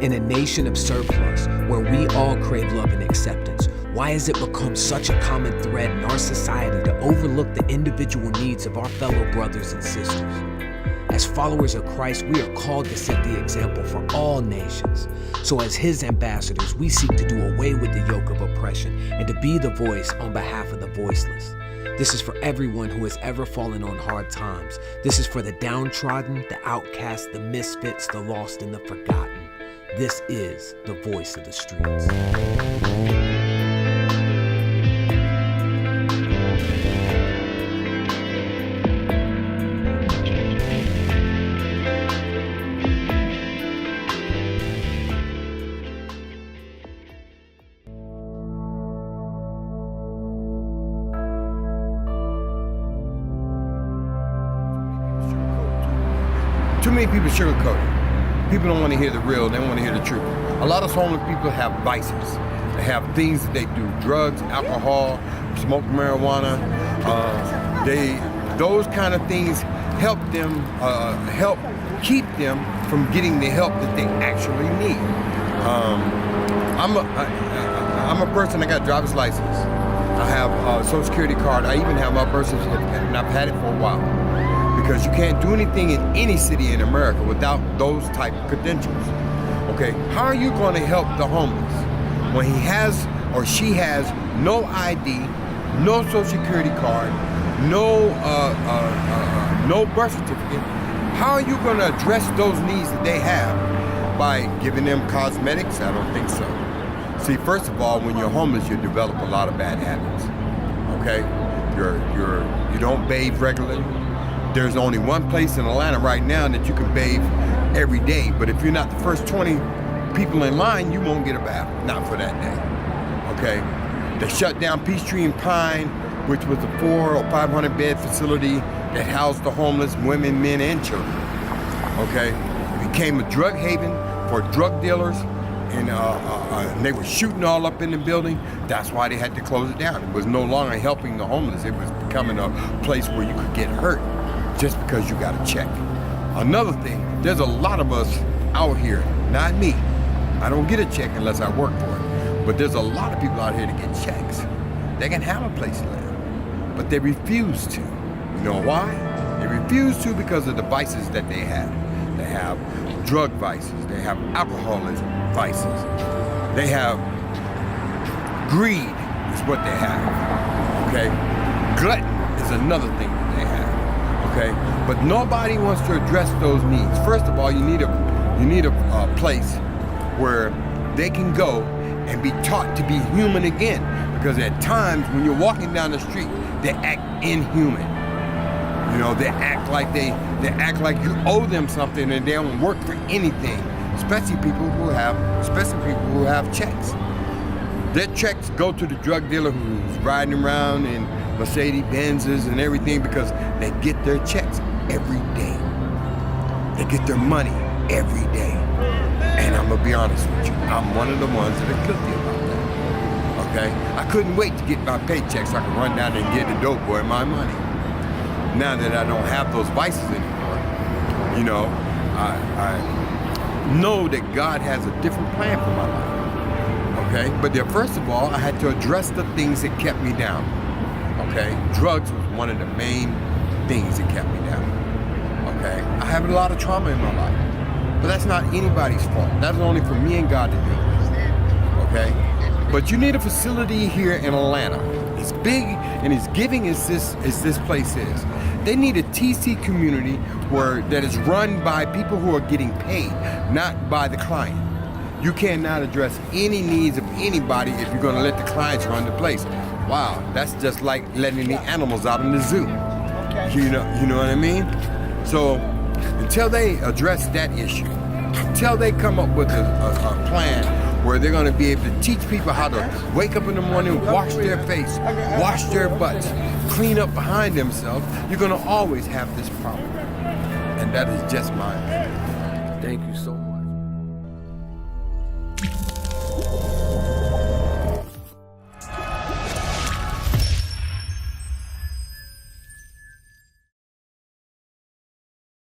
In a nation of surplus, where we all crave love and acceptance, why has it become such a common thread in our society to overlook the individual needs of our fellow brothers and sisters? As followers of Christ, we are called to set the example for all nations. So as His ambassadors, we seek to do away with the yoke of oppression and to be the voice on behalf of the voiceless. This is for everyone who has ever fallen on hard times. This is for the downtrodden, the outcast, the misfits, the lost, and the forgotten. This is the voice of the streets. Too many people sugarcoat it. People don't want to hear the real, they want to hear the truth. A lot of homeless people have vices. They have things that they do, drugs, alcohol, smoke marijuana. Those kind of things help them, help keep them from getting the help that they actually need. I'm a person, I got a driver's license. I have a Social Security card. I even have my birth certificate, and I've had it for a while. Because you can't do anything in any city in America without those type of credentials. Okay, how are you going to help the homeless when he has or she has no ID, no Social Security card, no birth certificate? How are you going to address those needs that they have by giving them cosmetics? I don't think so. See, first of all, when you're homeless, you develop a lot of bad habits. Okay, you don't bathe regularly. There's only one place in Atlanta right now that you can bathe every day, but if you're not the first 20 people in line, you won't get a bath, not for that day, okay? They shut down Peachtree and Pine, which was a 400 or 500 bed facility that housed the homeless women, men, and children, okay? It became a drug haven for drug dealers, and they were shooting all up in the building. That's why they had to close it down. It was no longer helping the homeless. It was becoming a place where you could get hurt just because you got a check. Another thing, there's a lot of us out here, not me. I don't get a check unless I work for it. But there's a lot of people out here that get checks. They can have a place to live, but they refuse to. You know why? They refuse to because of the vices that they have. They have drug vices, they have alcoholism vices, they have greed is what they have, okay? Glutton is another thing that they have. Okay, but nobody wants to address those needs. First of all, you need a place where they can go and be taught to be human again. Because at times when you're walking down the street, they act inhuman. You know, they act like you owe them something and they don't work for anything. Especially people who have checks. Their checks go to the drug dealer who's riding around in Mercedes Benzes and everything because they get their checks every day. They get their money every day. And I'm gonna be honest with you, I'm one of the ones that are guilty about that. Okay? I couldn't wait to get my paycheck so I could run down and get the dope boy my money. Now that I don't have those vices anymore, you know, I know that God has a different plan for my life. Okay? But then first of all, I had to address the things that kept me down. Okay, drugs was one of the main things that kept me down. Okay, I have a lot of trauma in my life, but that's not anybody's fault. That's only for me and God to deal with. Okay, but you need a facility here in Atlanta. It's big and it's giving as this place is. They need a TC community that is run by people who are getting paid, not by the client. You cannot address any needs of anybody if you're going to let the clients run the place. Wow, that's just like letting the animals out in the zoo. You know what I mean? So until they address that issue, until they come up with a plan where they're going to be able to teach people how to wake up in the morning, wash their face, wash their butts, clean up behind themselves, you're going to always have this problem. And that is just my opinion. Thank you so much.